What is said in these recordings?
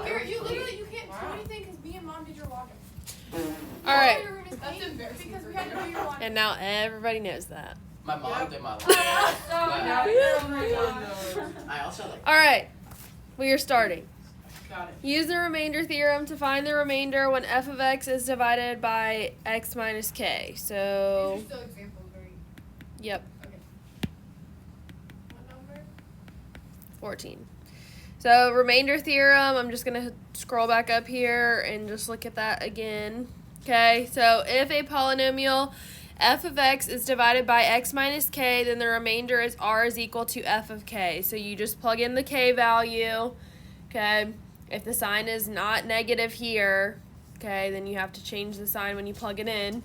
Here, you can't do anything because me and Mom did your login. All right. That's embarrassing because we had to do your login. And now everybody knows that. My mom did my login. I also like. All right. We are starting. Got it. Use the remainder theorem to find the remainder when f of x is divided by x minus k. So, These are still examples, right? yep, Okay. What number? 14. So, remainder theorem, I'm just going to scroll back up here and just look at that again. Okay, so if a polynomial f of x is divided by x minus k, then the remainder is r is equal to f of k. So, you just plug in the k value, okay? If the sign is not negative here, okay, then you have to change the sign when you plug it in.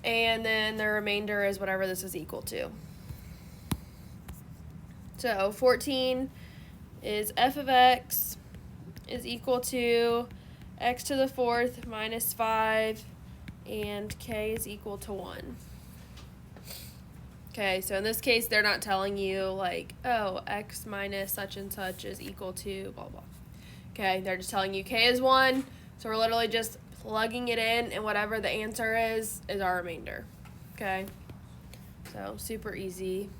And then the remainder is whatever this is equal to. So 14 is f of x is equal to x to the fourth minus 5, and k is equal to 1. Okay, so in this case, they're not telling you, like, oh, x minus such and such is equal to blah, blah. Okay, they're just telling you k is 1, so we're literally just plugging it in, and whatever the answer is our remainder. Okay, so super easy.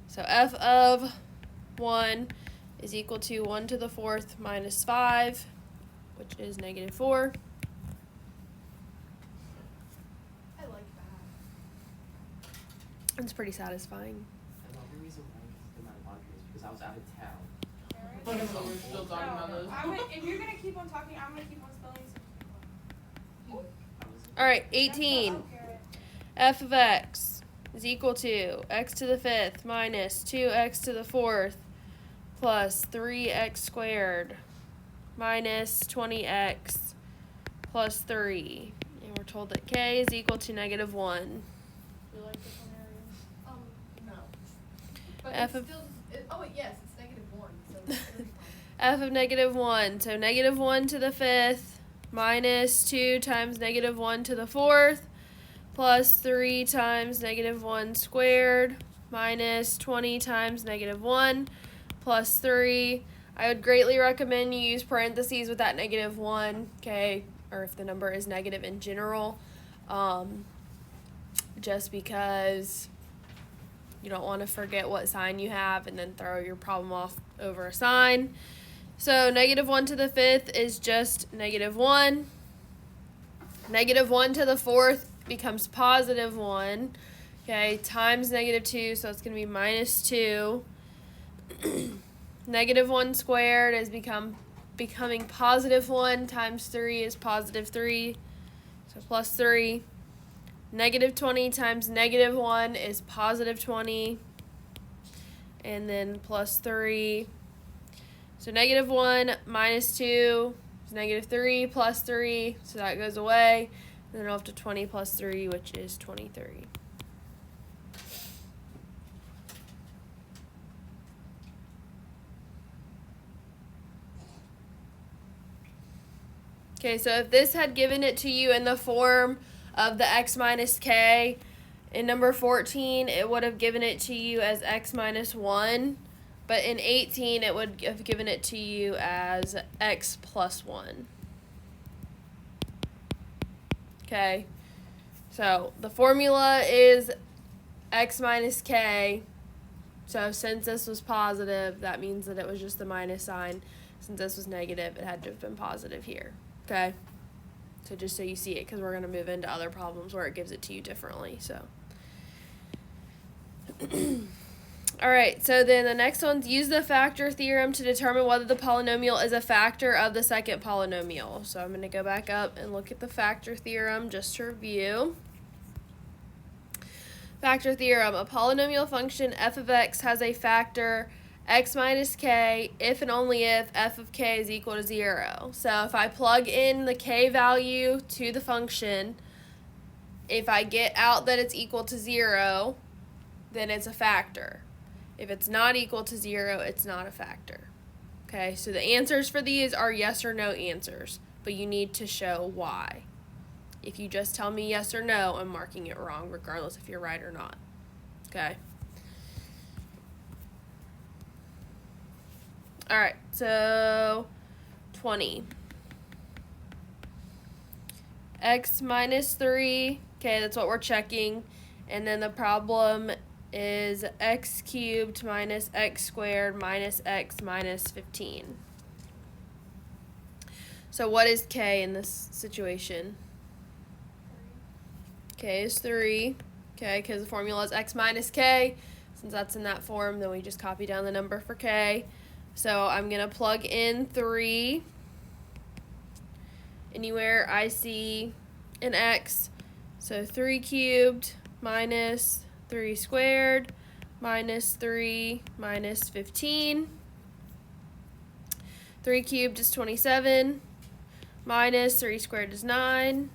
So f of 1 is equal to 1 to the fourth minus 5, which is negative 4. It's pretty satisfying. And the only reason why I did my laundry is because I was out of town. Alright. So we're still talking about those. If you're gonna keep on talking, I'm gonna keep on spelling. All right, 18. F of x is equal to x to the fifth minus 2x to the fourth plus 3x squared minus 20x plus 3. And we're told that k is equal to negative 1. You like this one, Arian? No. But F it's of- still, wait, yes, it's negative 1, so it'll be fine. F of negative 1, so negative 1 to the fifth minus 2 times negative 1 to the fourth plus 3 times negative 1 squared minus 20 times negative 1 plus 3. I would greatly recommend you use parentheses with that negative 1, okay, or if the number is negative in general, just because you don't want to forget what sign you have and then throw your problem off over a sign. So negative 1 to the fifth is just negative 1. Negative 1 to the fourth becomes positive 1. Okay, times negative 2, so it's going to be minus 2. Negative 1 squared is becoming positive 1 times 3 is positive 3, so plus 3. Negative 20 times negative 1 is positive 20, and then plus 3. So negative 1 minus 2 is negative 3 plus 3, so that goes away. And then we're left to 20 plus 3, which is 23. Okay, so if this had given it to you in the form of the x minus k, in number 14, it would have given it to you as x minus 1. But in 18, it would have given it to you as x plus 1. Okay, so the formula is x minus k. So since this was positive, that means that it was just the minus sign. Since this was negative, it had to have been positive here. Okay, so just so you see it, because we're going to move into other problems where it gives it to you differently. So. All right, so then the next one's use the factor theorem to determine whether the polynomial is a factor of the second polynomial. So I'm going to go back up and look at the factor theorem just to review. Factor theorem, a polynomial function f of x has a factor x minus k if and only if f of k is equal to 0. So if I plug in the k value to the function, if I get out that it's equal to 0, then it's a factor. If it's not equal to 0, it's not a factor. Okay, so the answers for these are yes or no answers, but you need to show why. If you just tell me yes or no, I'm marking it wrong, regardless if you're right or not. Okay. All right, so 20. X minus 3. Okay, that's what we're checking. And then the problem is x cubed minus x squared minus x minus 15. So what is k in this situation? K is 3. Okay, because the formula is x minus k. Since that's in that form, then we just copy down the number for k. So I'm going to plug in 3 anywhere I see an x. So 3 cubed minus 3 squared minus 3 minus 15. 3 cubed is 27. Minus 3 squared is 9.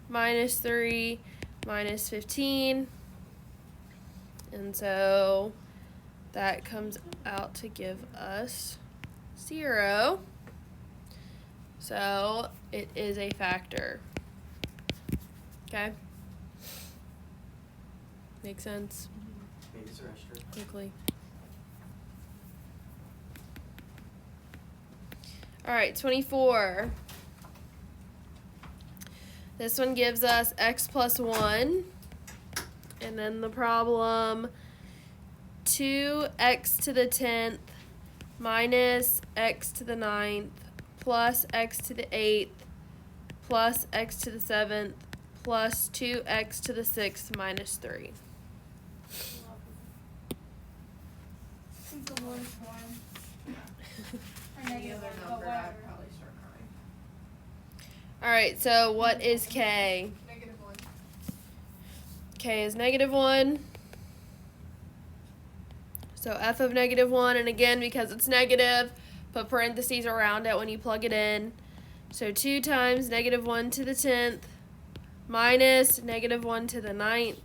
Minus 3 minus 15. And so that comes out to give us 0. So it is a factor. Okay? Make sense? Maybe it's a restaurant. Quickly. Alright, 24. This one gives us x plus 1. And then the problem, 2x to the 10th minus x to the 9th plus x to the 8th plus x to the 7th plus 2x to the 6th minus 3. Think the worst one. Or Any negative other one, but number, whatever. I'd probably start crying. Alright, so what is k? Negative one. K is negative 1. So f of negative 1, and again, because it's negative, put parentheses around it when you plug it in. So 2 times negative 1 to the 10th minus negative 1 to the 9th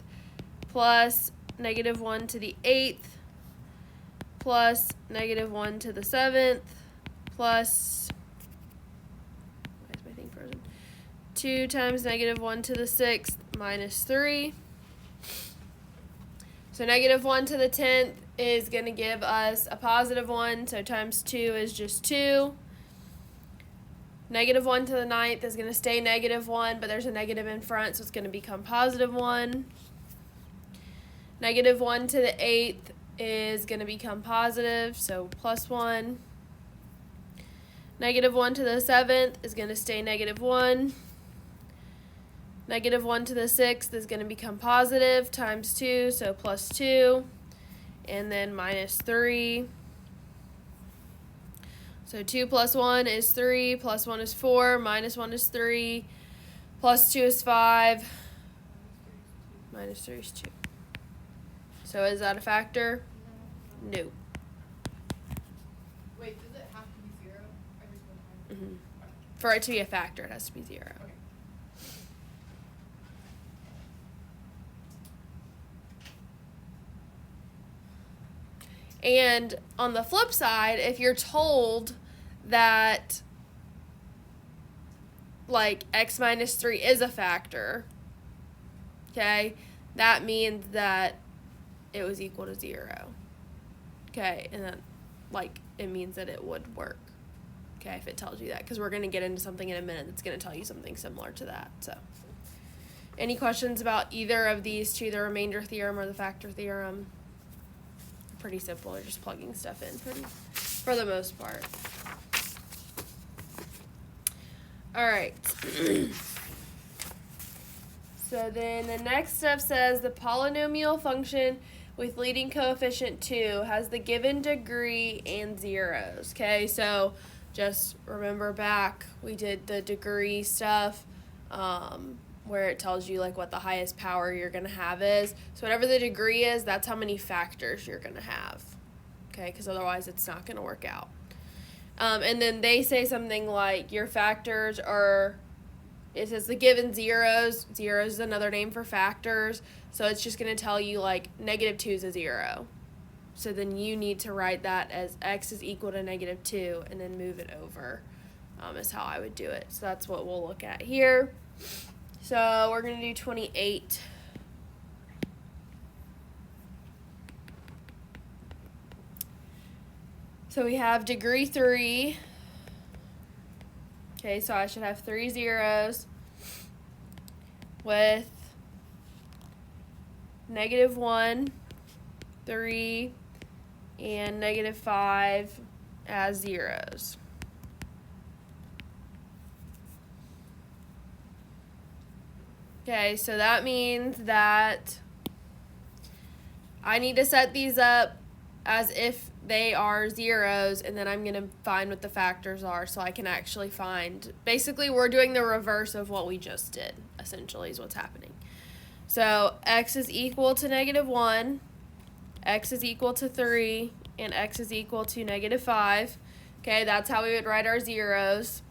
plus negative 1 to the 8th plus negative 1 to the 7th plus, why is my thing frozen? 2 times negative 1 to the 6th minus 3. So negative 1 to the 10th is going to give us a positive 1, so times 2 is just 2. Negative 1 to the 9th is going to stay negative 1, but there's a negative in front, so it's going to become positive 1. Negative 1 to the 8th is going to become positive, so plus 1. Negative 1 to the 7th is going to stay negative 1. Negative 1 to the 6th is going to become positive, times 2, so plus 2. And then minus 3. So 2 plus 1 is 3, plus 1 is 4, minus 1 is 3, plus 2 is 5, minus 3 is 2. So is that a factor? No. Wait, does it have to be 0 every single time? For it to be a factor, it has to be 0. Okay. And on the flip side, if you're told that like x minus 3 is a factor, okay, that means that it was equal to 0. Okay, and then like it means that it would work. Okay, if it tells you that, because we're going to get into something in a minute that's going to tell you something similar to that. So, any questions about either of these two, the remainder theorem or the factor theorem? Pretty simple. They're just plugging stuff in for the most part. All right. So then the next step says the polynomial function with leading coefficient 2 has the given degree and zeros. Okay, so just remember back, we did the degree stuff where it tells you like what the highest power you're going to have is. So whatever the degree is, that's how many factors you're going to have. Okay, because otherwise it's not going to work out. And then they say something like your factors are, it says the given zeros. Zeros is another name for factors. So it's just going to tell you like negative 2 is a 0. So then you need to write that as x is equal to negative 2 and then move it over is how I would do it. So that's what we'll look at here. So we're going to do 28. So we have degree 3. Okay, so I should have 3 zeros with -1, 3, and -5 as zeros. Okay, so that means that I need to set these up as if they are zeros, and then I'm going to find what the factors are so I can actually find. Basically, we're doing the reverse of what we just did, essentially, is what's happening. So x is equal to -1, x is equal to 3, and x is equal to -5. Okay, that's how we would write our zeros.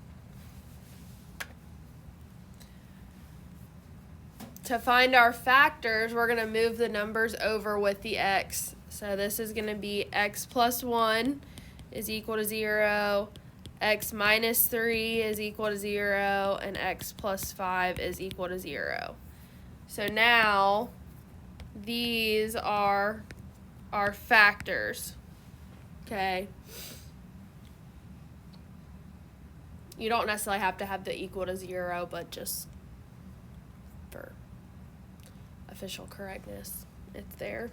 To find our factors, we're going to move the numbers over with the x. So this is going to be x plus 1 is equal to 0, x minus 3 is equal to 0, and x plus 5 is equal to 0. So now these are our factors. Okay. You don't necessarily have to have the equal to 0, but just for official correctness, it's there.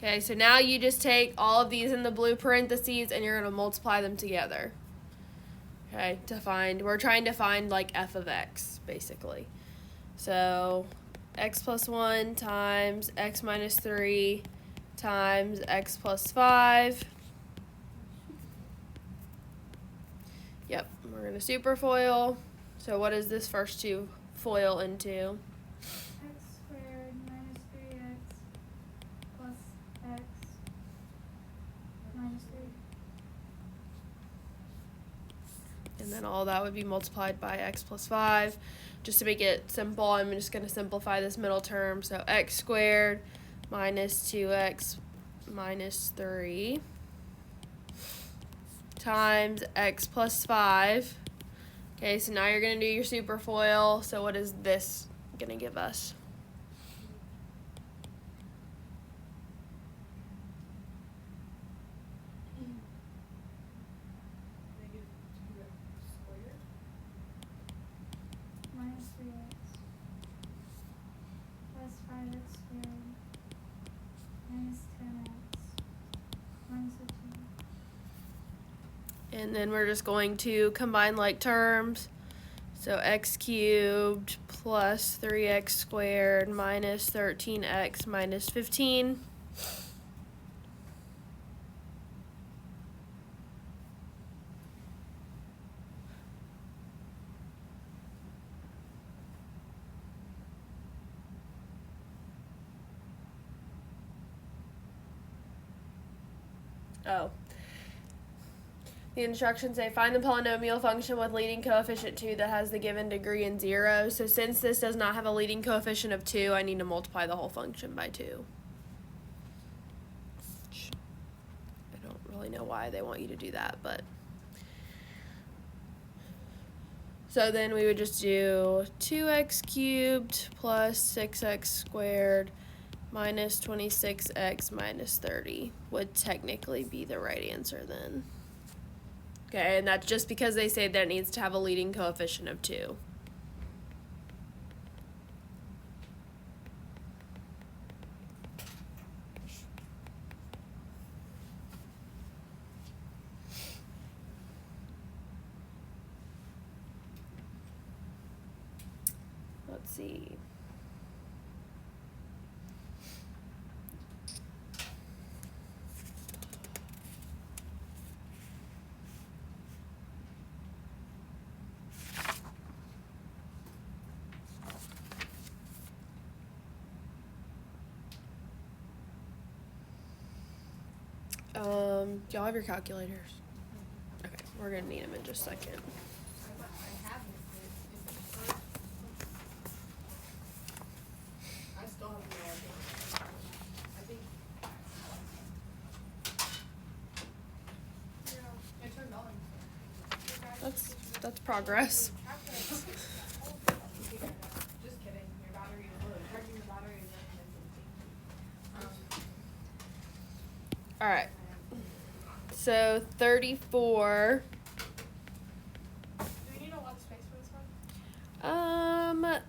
Okay, so now you just take all of these in the blue parentheses and you're going to multiply them together. Okay, we're trying to find like f of x, basically. So x plus 1 times x minus 3 times x plus 5. Yep, we're going to superfoil. So what does this first 2 foil into? X squared minus 3x plus x minus 3. And then all that would be multiplied by x plus 5. Just to make it simple, I'm just going to simplify this middle term. So x squared minus 2x minus 3 times x plus 5. Okay, so now you're going to do your superfoil. So what is this going to give us? Minus 3x plus 5x squared minus 10x minus 15. And then we're just going to combine like terms. So x cubed plus 3x squared minus 13x minus 15. Oh. The instructions say find the polynomial function with leading coefficient 2 that has the given degree in 0. So since this does not have a leading coefficient of 2, I need to multiply the whole function by 2. I don't really know why they want you to do that, but. So then we would just do 2x cubed plus 6x squared minus 26x minus 30 would technically be the right answer then. Okay, and that's just because they say that it needs to have a leading coefficient of 2. Let's see. Do y'all have your calculators? Okay, we're gonna need them in just a second. I have it. I still have no idea. I think. Yeah, it turned on. That's progress. Just kidding. Your battery is low. Charging your battery is All right. So 34. Do we need a lot of space for this one?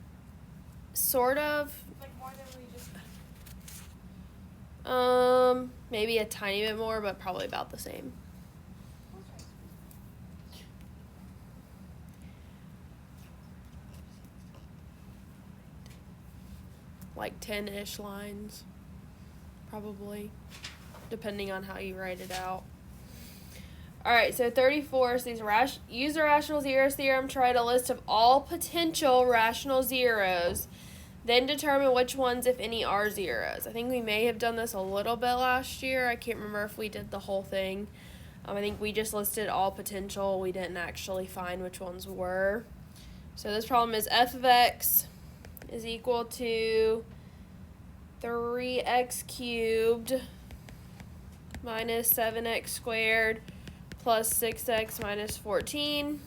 Sort of. Like more than we just. Maybe a tiny bit more, but probably about the same. Like 10-ish lines, probably, depending on how you write it out. All right, so 34 says use the rational zeros theorem to write a list of all potential rational zeros, then determine which ones, if any, are zeros. I think we may have done this a little bit last year. I can't remember if we did the whole thing. I think we just listed all potential. We didn't actually find which ones were. So this problem is f of x is equal to 3x cubed minus 7x squared plus 6x minus 14.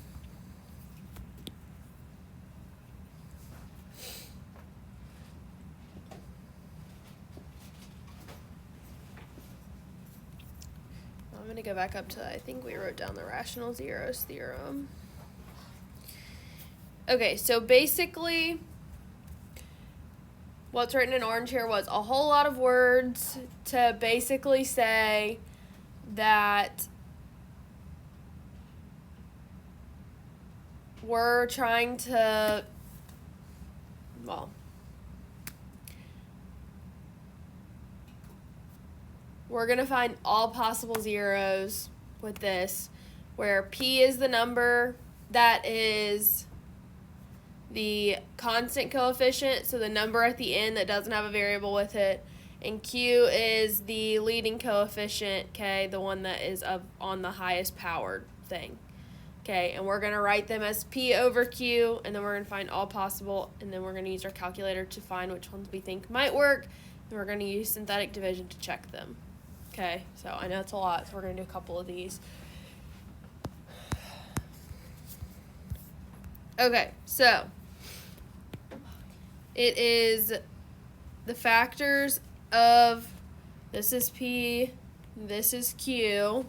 I'm going to go back up to, I think we wrote down the rational zeros theorem. Okay, so basically what's written in orange here was a whole lot of words to basically say that we're trying to, well, we're going to find all possible zeros with this, where p is the number that is the constant coefficient, so the number at the end that doesn't have a variable with it, and q is the leading coefficient, okay, the one that is on the highest powered thing. Okay, and we're going to write them as p over q, and then we're going to find all possible, and then we're going to use our calculator to find which ones we think might work, and we're going to use synthetic division to check them. Okay, so I know it's a lot, so we're going to do a couple of these. Okay, so it is the factors of, this is p, this is q,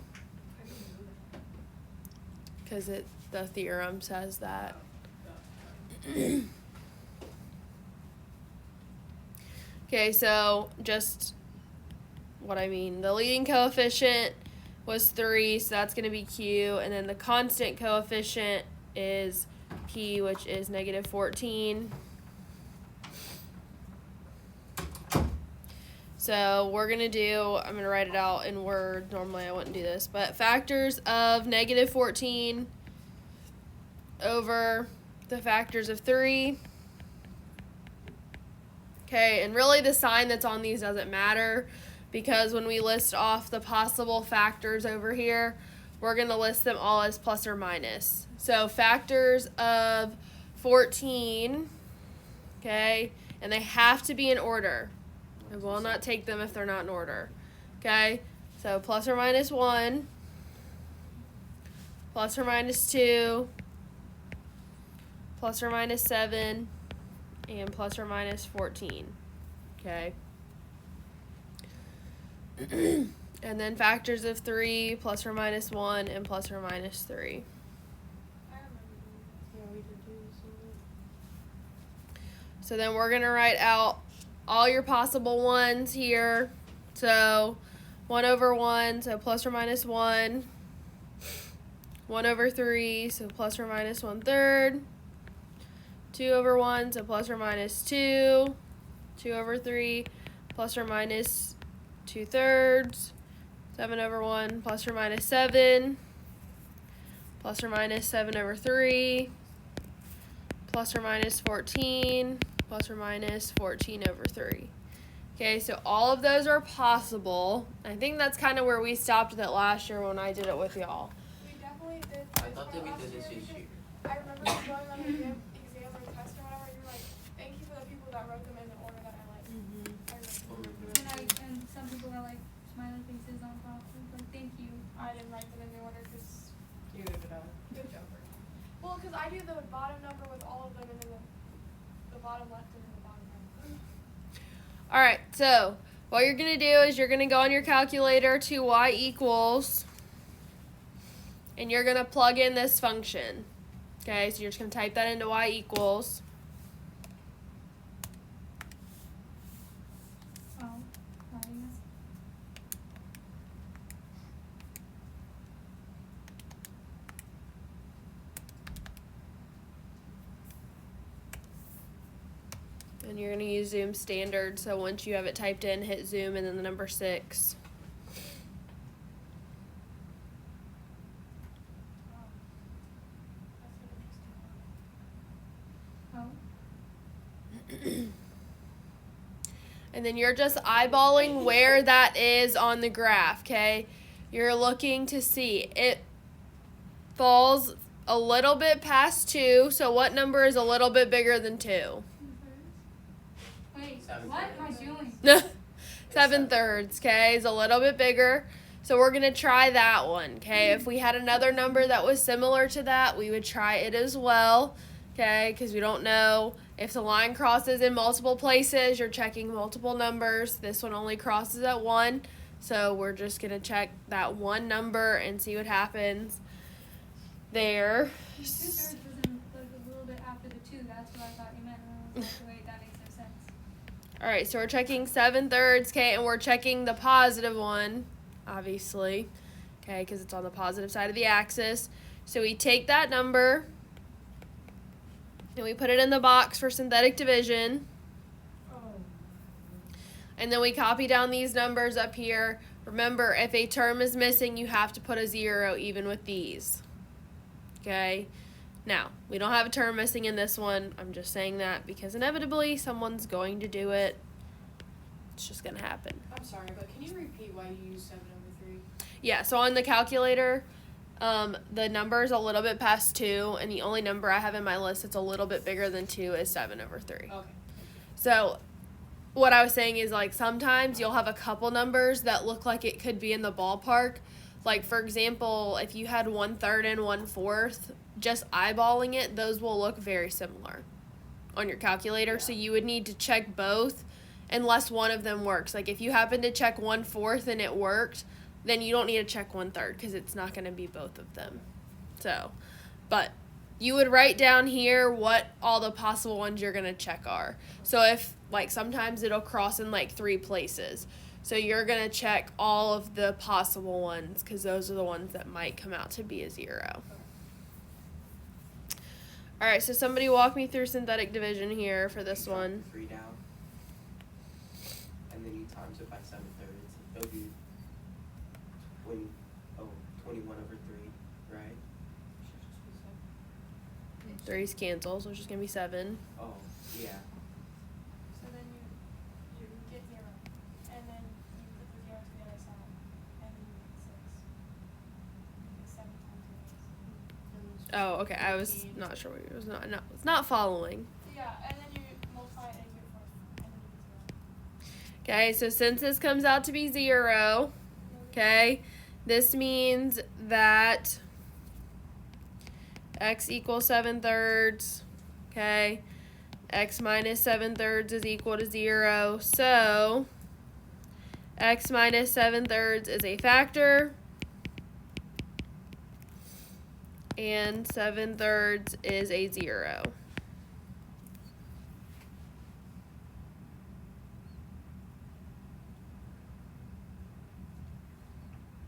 because the theorem says that. Okay, so just what I mean, the leading coefficient was 3, so that's going to be q, and then the constant coefficient is p, which is negative 14. So we're going to do, I'm going to write it out in Word. Normally I wouldn't do this, but factors of negative 14 over the factors of 3. Okay, and really the sign that's on these doesn't matter, because when we list off the possible factors over here, we're going to list them all as plus or minus. So factors of 14, okay, and they have to be in order. I will not take them if they're not in order. Okay, so plus or minus 1, plus or minus 2, plus or minus 7, and plus or minus 14. Okay. And then factors of 3, plus or minus 1, and plus or minus 3. I remember Yeah, we did do this. So then we're going to write out all your possible ones here. So 1 over 1, so plus or minus 1. 1 over 3, so plus or minus 1/3. 2 over 1, so plus or minus 2. 2 over 3, plus or minus 2/3. 7 over 1, plus or minus 7. Plus or minus 7 over 3. Plus or minus 14. Plus or minus 14 over 3. Okay, so all of those are possible. I think that's kind of where we stopped with it last year when I did it with y'all. we definitely did. I thought that we did this because year. I remember going on the exam or test or whatever. You're like, thank you for the people that wrote them in the order that I like. I remember. And some people are like smiley faces on top. It's like, thank you. I didn't write them in the order because You did it out. good job. Well, because I do the bottom number with all of them and then the bottom left and then the bottom right. All right, so what you're going to do is you're going to go on your calculator to y equals and you're going to plug in this function. Okay, so you're just going to type that into y equals. Oh, minus. And you're going to use Zoom standard, so once you have it typed in, hit Zoom and then the number 6. Oh. And then you're just eyeballing where that is on the graph, okay? You're looking to see. It falls a little bit past 2, so what number is a little bit bigger than 2? Wait, 7 what am I thirds. doing? 7/3, okay, is a little bit bigger. So we're going to try that one, okay? If we had another number that was similar to that, we would try it as well, okay? Because we don't know if the line crosses in multiple places, you're checking multiple numbers. This one only crosses at 1, so we're just going to check that one number and see what happens there. 2/3 was in like a little bit after the 2. That's what I thought you meant. And I was like, wait, that makes no sense. All right, so we're checking 7/3, okay, and we're checking the positive one, obviously, okay, because it's on the positive side of the axis. So we take that number and we put it in the box for synthetic division, and then we copy down these numbers up here. Remember, if a term is missing, you have to put a 0 even with these, okay? Now, we don't have a term missing in this one. I'm just saying that because inevitably someone's going to do it. It's just going to happen. I'm sorry, but can you repeat why you used 7/3? Yeah, so on the calculator, the number is a little bit past 2, and the only number I have in my list that's a little bit bigger than 2 is 7/3. Okay. So what I was saying is, like, sometimes you'll have a couple numbers that look like it could be in the ballpark. Like, for example, if you had 1/3 and 1/4, just eyeballing it, those will look very similar on your calculator. So you would need to check both unless one of them works. Like, if you happen to check 1/4 and it worked, then you don't need to check 1/3 because it's not going to be both of them. So, but you would write down here what all the possible ones you're going to check are. So if, like, sometimes it'll cross in like 3 places. So you're going to check all of the possible ones because those are the ones that might come out to be a 0. All right, so somebody walk me through synthetic division here for this You drop one. 3 down, and then you times it by 7/3. It'll be 21/3, right? 3's cancels, which is going to be 7. Oh, yeah. So then you get 0, and then you put the 0 to the other side, and then you get 6. You get 7 times 0. Oh, okay. I was not sure what it was. It's not following. Yeah, and then you multiply it and you get 4, and then you get 0. Okay, so since this comes out to be 0, okay, this means that x equals 7/3, okay, x minus 7/3 is equal to 0, so x minus 7/3 is a factor, and 7/3 is a 0.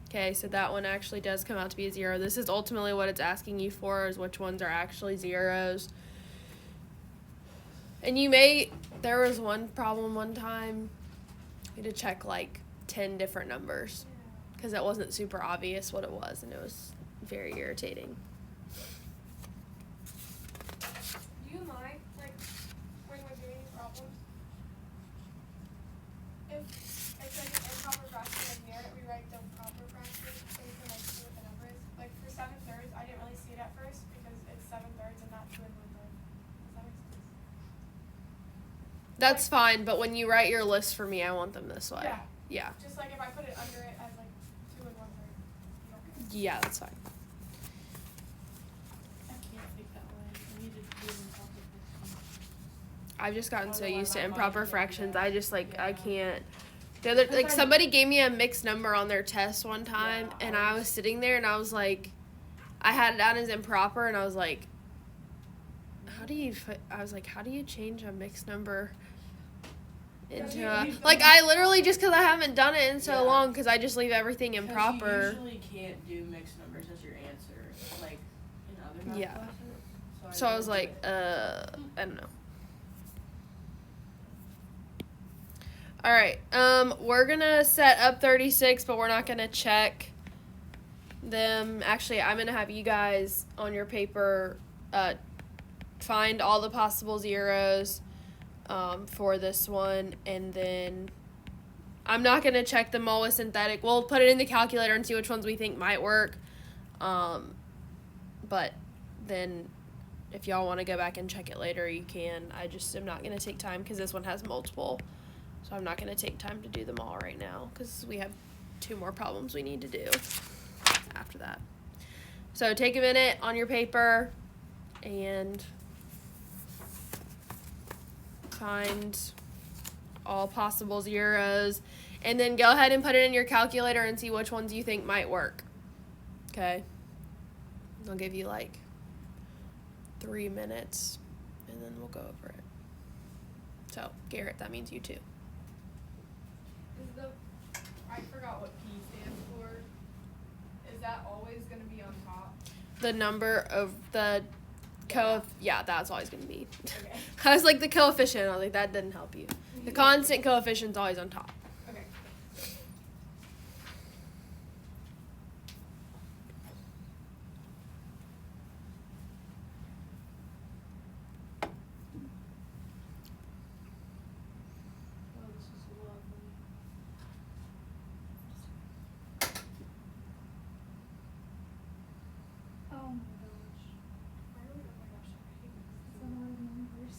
Okay, so that one actually does come out to be a 0. This is ultimately what it's asking you for, is which ones are actually zeros. And there was one problem one time, you had to check like 10 different numbers because it wasn't super obvious what it was, and it was very irritating. Do you mind, like, when we're doing these problems, if it's like an improper fraction like near it, we write the proper fraction so we can like see what the number is. Like for 7/3, I didn't really see it at first because it's 7/3 and not 2 1/3. Does that make sense? That's fine, but when you write your list for me, I want them this way. Yeah. Yeah. Just like if I put it under it as like 2 1/3. You don't care. Yeah, that's fine. I can't think that way. I need to do improper fractions. I've just gotten so I don't know used to why my improper mind can't do fractions. that. I just I Yeah. can't. The other, somebody gave me a mixed number on their test one time, Yeah, and I I was sitting there and I was like, I had it down as improper, and I was like, how do you change a mixed number into Yeah, a, you like, don't- I literally, just because I haven't done it in so Yeah. long, because I just leave everything 'Cause improper. You usually can't do mixed numbers as your answer, like in other math Yeah. classes. So I was didn't do like, it. I don't know. All right, we're gonna set up 36, but we're not gonna check them. Actually, I'm gonna have you guys on your paper find all the possible zeros for this one, and then I'm not gonna check them all with synthetic. We'll put it in the calculator and see which ones we think might work. But then if y'all want to go back and check it later, you can. I just am not gonna take time because this one has multiple. So I'm not going to take time to do them all right now because we have 2 more problems we need to do after that. So take a minute on your paper and find all possible zeros. And then go ahead and put it in your calculator and see which ones you think might work. Okay? I'll give you like 3 minutes and then we'll go over it. So, Garrett, that means you too. Is the, I forgot what P stands for. Is that always gonna be on top? The number of the yeah, that's always going to be. Okay. I was like the coefficient. I was like, that didn't help you. The constant coefficient's always on top. Okay. Oh, this is lovely. Oh my gosh. Oh my gosh, I hate this. It's a lot of numbers.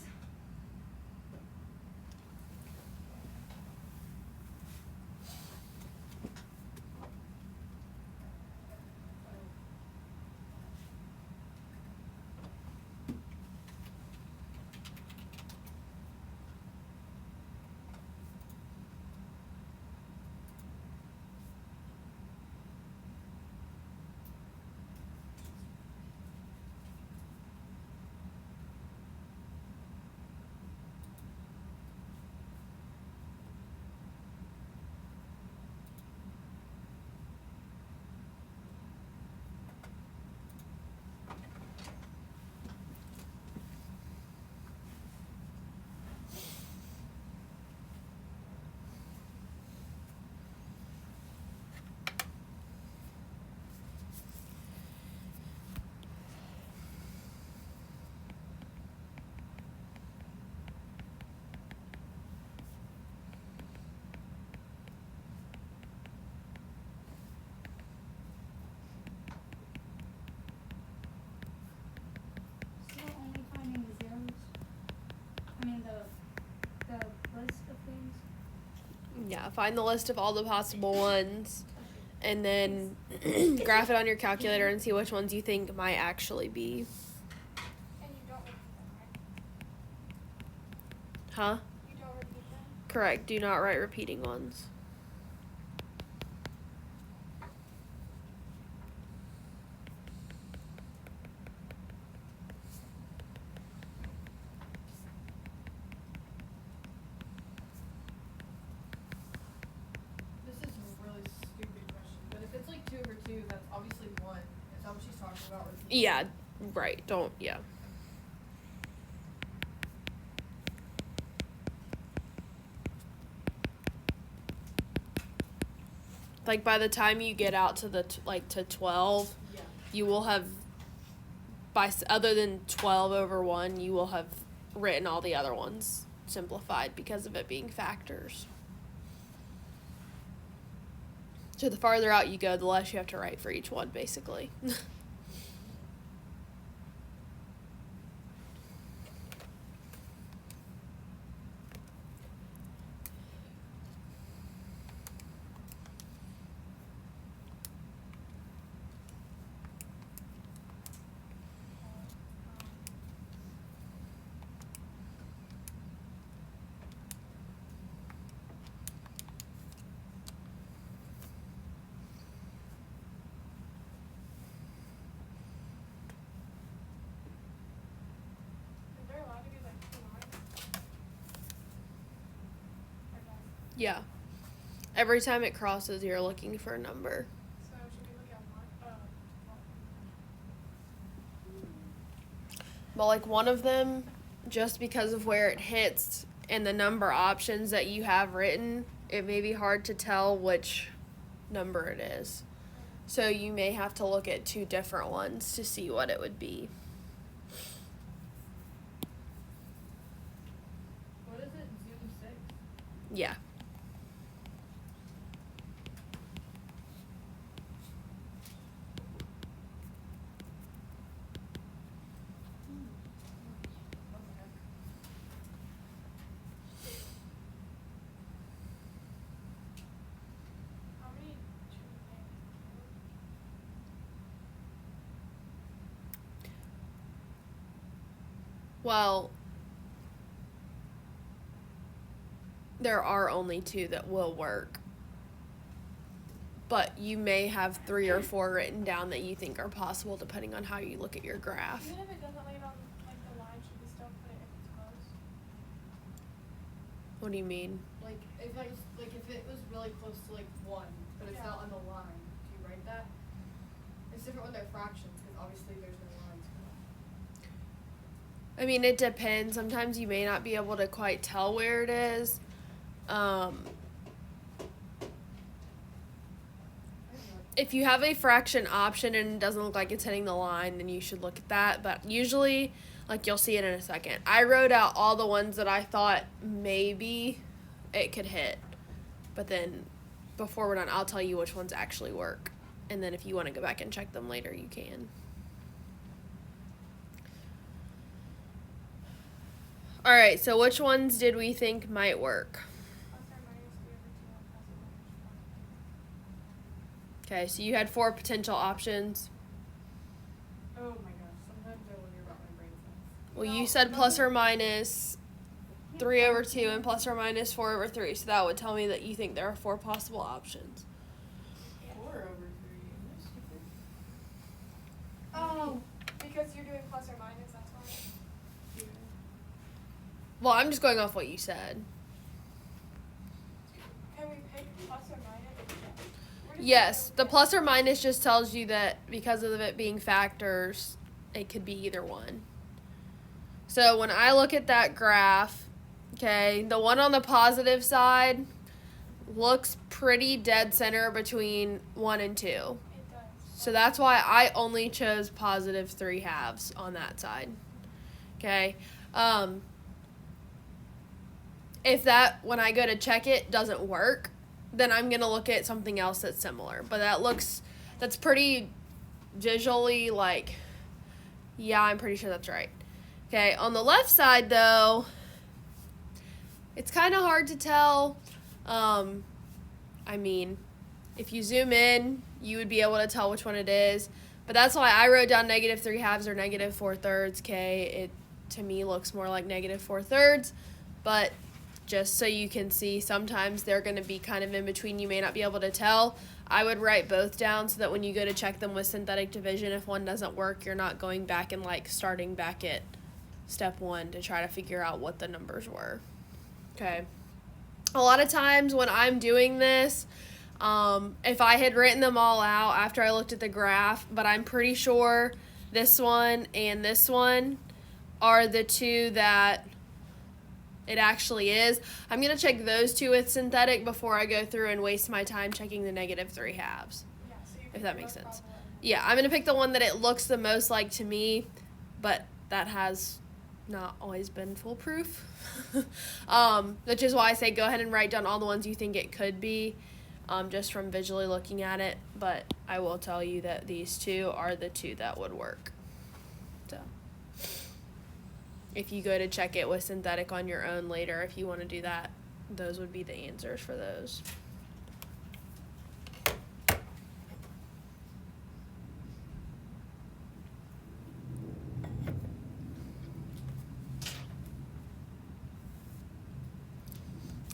So only finding the zeros? I mean the list of things? Yeah, find the list of all the possible ones and then graph it on your calculator and see which ones you think might actually be. And you don't repeat them, right? Huh? You don't repeat them? Correct. Do not write repeating ones. This is a really stupid question, but if it's like 2 over 2, that's obviously 1. Is that what she's talking about? Repeating? Yeah, right. Don't, yeah. Like by the time you get out to the to 12, Yeah. you will have other than 12 over 1, you will have written all the other ones simplified because of it being factors. So the farther out you go, the less you have to write for each one, basically. Yeah. Every time it crosses, you're looking for a number. So should we look at one? But like one of them, just because of where it hits and the number options that you have written, it may be hard to tell which number it is. So you may have to look at two different ones to see what it would be. What is it? Zoom 6? Yeah. How many should we pick? Well, there are only two that will work. But you may have 3 or 4 written down that you think are possible depending on how you look at your graph. Even if it doesn't land on like the line, should we still put it if it's close? What do you mean? Like if it was really close to like 1, but it's Yeah. not on the line, do you write that? It's different when they're fractions because obviously there's no lines for that. I mean, it depends. Sometimes you may not be able to quite tell where it is. If you have a fraction option and it doesn't look like it's hitting the line, then you should look at that. But usually, like, you'll see it in a second. I wrote out all the ones that I thought maybe it could hit. But then, before we're done, I'll tell you which ones actually work. And then if you want to go back and check them later, you can. All right, so which ones did we think might work? Plus or minus 3 over 2 and plus or minus 1. Okay, so you had 4 potential options. Oh my gosh, sometimes I wonder about my brain cells. Well, No, you said no. plus or minus 3 over 2 and plus or minus 4 over 3. So that would tell me that you think there are 4 possible options. 4 over 3. That's stupid. Oh, because you're doing plus or minus, that's why. Well, I'm just going off what you said. Can we pick plus or minus? We're just Yes, gonna the look plus or minus just tells you that because of it being factors, it could be either one. So when I look at that graph, okay, the one on the positive side looks pretty dead center between 1 and 2. It does. So that's why I only chose positive 3 halves on that side. Okay. If that, when I go to check it, doesn't work, then I'm going to look at something else that's similar. But that's pretty visually like, yeah, I'm pretty sure that's right. Okay. On the left side, though, it's kind of hard to tell. I mean, if you zoom in, you would be able to tell which one it is. But that's why I wrote down negative 3 halves or negative 4 thirds. Okay, it to me looks more like negative 4 thirds. But just so you can see, sometimes they're going to be kind of in between. You may not be able to tell. I would write both down so that when you go to check them with synthetic division, if one doesn't work, you're not going back and like starting back at step 1 to try to figure out what the numbers were. Okay. A lot of times when I'm doing this, if I had written them all out after I looked at the graph, but I'm pretty sure this one and this one are the 2 that it actually is, I'm going to check those 2 with synthetic before I go through and waste my time checking the negative 3 halves. Yeah, so you If pick that the makes most sense. probable. Yeah, I'm going to pick the one that it looks the most like to me, but that has not always been foolproof. Which is why I say go ahead and write down all the ones you think it could be, just from visually looking at it. But I will tell you that these 2 are the 2 that would work. So if you go to check it with synthetic on your own later, if you want to do that, those would be the answers for those.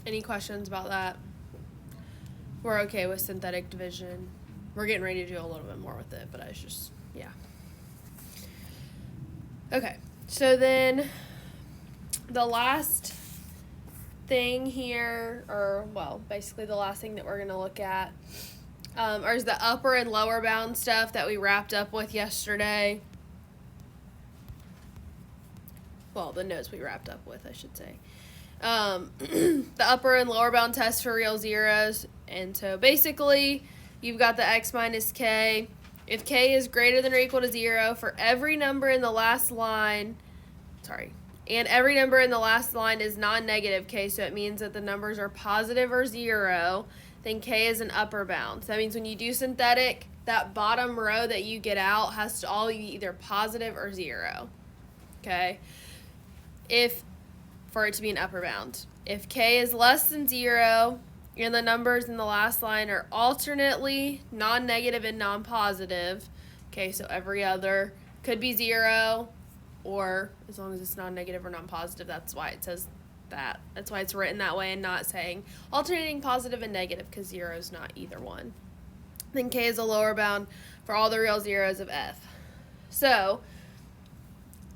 Any questions about that? We're okay with synthetic division. We're getting ready to do a little bit more with it, but I was just, yeah. Okay, so then the last thing here, or well, basically the last thing that we're going to look at, is the upper and lower bound stuff that we wrapped up with yesterday. Well, the notes we wrapped up with, I should say. The upper and lower bound test for real zeros. And so basically, you've got the x minus k. If k is greater than or equal to 0 for every number in the last line, and every number in the last line is non-negative k, so it means that the numbers are positive or 0, then k is an upper bound. So that means when you do synthetic, that bottom row that you get out has to all be either positive or 0. Okay? For it to be an upper bound. If k is less than 0, and the numbers in the last line are alternately non-negative and non-positive, okay, so every other could be 0, or as long as it's non-negative or non-positive, that's why it says that. That's why it's written that way and not saying alternating positive and negative, because 0 is not either one. Then k is a lower bound for all the real zeros of f. So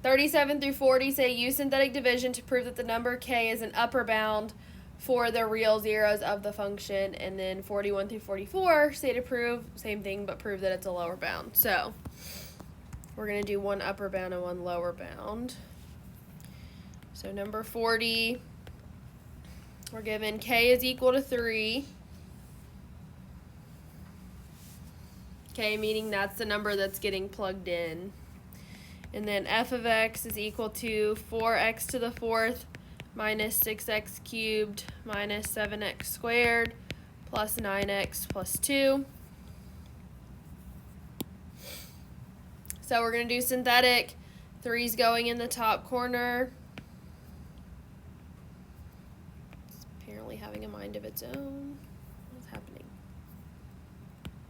37 through 40 say use synthetic division to prove that the number k is an upper bound for the real zeros of the function, and then 41 through 44 say to prove, same thing, but prove that it's a lower bound. So we're going to do one upper bound and one lower bound. So number 40, we're given k is equal to 3. K meaning that's the number that's getting plugged in. And then f of x is equal to 4x to the 4th minus 6x cubed minus 7x squared plus 9x plus 2. So we're going to do synthetic. 3's going in the top corner. It's apparently having a mind of its own. What's happening?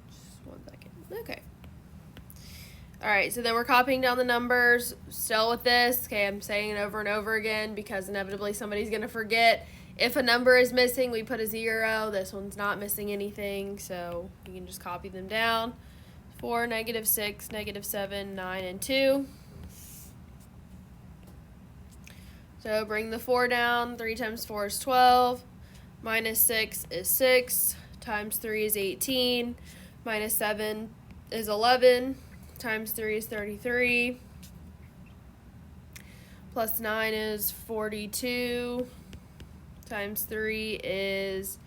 Just 1 second. Okay. Alright, so then we're copying down the numbers. Still with this. Okay, I'm saying it over and over again because inevitably somebody's going to forget. If a number is missing, we put a 0. This one's not missing anything, so you can just copy them down. 4, negative 6, negative 7, 9, and 2. So bring the 4 down. 3 times 4 is 12. Minus 6 is 6. Times 3 is 18. Minus 7 is 11. Times 3 is 33. Plus 9 is 42. Times 3 is,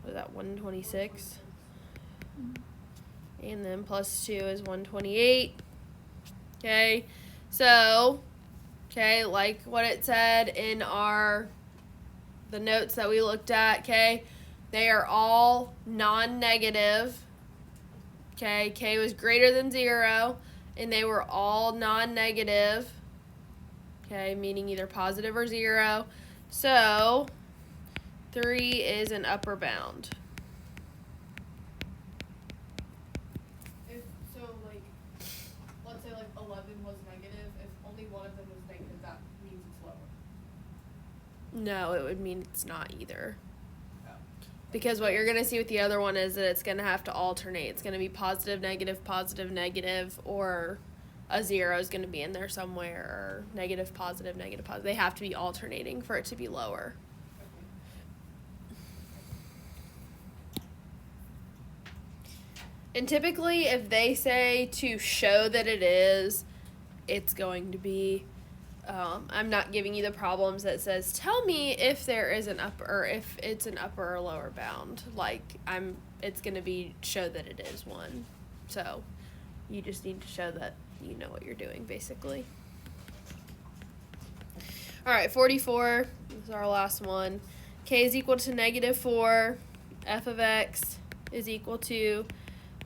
what is that, 126? And then plus 2 is 128. Okay, so, okay, like what it said in the notes that we looked at, okay, they are all non-negative. Okay, k was greater than 0, and they were all non-negative. Okay, meaning either positive or 0. So, 3 is an upper bound. Let's say 11 was negative, if only one of them was negative, that means it's lower. No, it would mean it's not either. Oh. Because what you're going to see with the other one is that it's going to have to alternate. It's going to be positive, negative, or a 0 is going to be in there somewhere, or negative, positive. They have to be alternating for it to be lower. And typically, if they say to show that it is, it's going to be, I'm not giving you the problems that says, tell me if there is an upper, or if it's an upper or lower bound. It's going to be show that it is one. So, you just need to show that you know what you're doing, basically. Alright, 44, this is our last one. K is equal to negative 4, f of x is equal to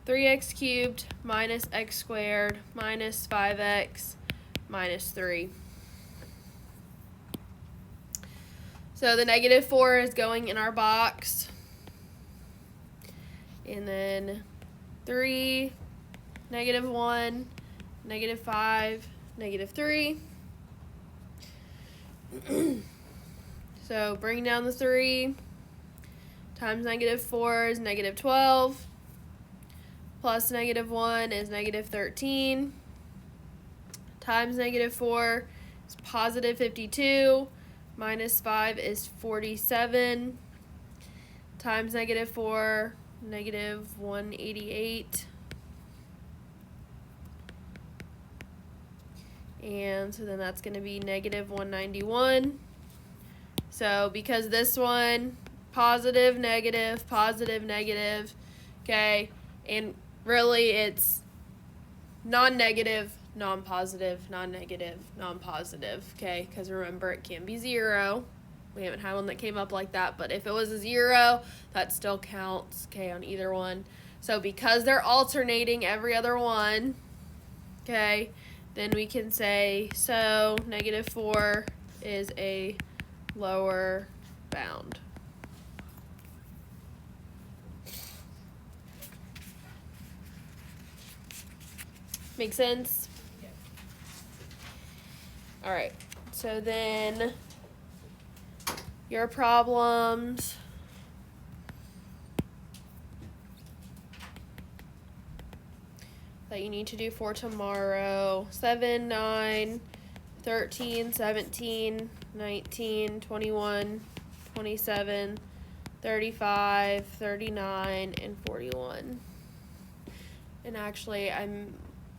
3x cubed minus x squared minus 5x minus 3. So the negative 4 is going in our box. And then 3, negative 1, negative 5, negative 3. So bring down the 3. Times negative 4 is negative 12. Plus negative 1 is negative 13. Times negative 4 is positive 52. minus 5 is 47 times negative 4, negative 188. And so then that's going to be negative 191. So because this one, positive, negative, okay, and really it's non-negative, non-positive, non-negative, non-positive, okay, because remember it can be 0. We haven't had one that came up like that, but if it was a 0, that still counts, okay, on either one. So because they're alternating every other one, okay, then we can say, so negative 4 is a lower bound. Make sense? Yeah. All right, so then your problems. That you need to do for tomorrow: 7, 9, 13, 17, 19, 21, 27, 35, 39, and 41. And actually,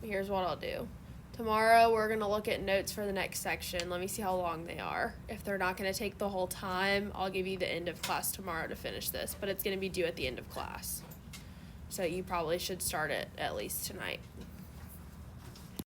here's what I'll do. Tomorrow, we're going to look at notes for the next section. Let me see how long they are. If they're not going to take the whole time, I'll give you the end of class tomorrow to finish this, but it's going to be due at the end of class. So you probably should start it at least tonight.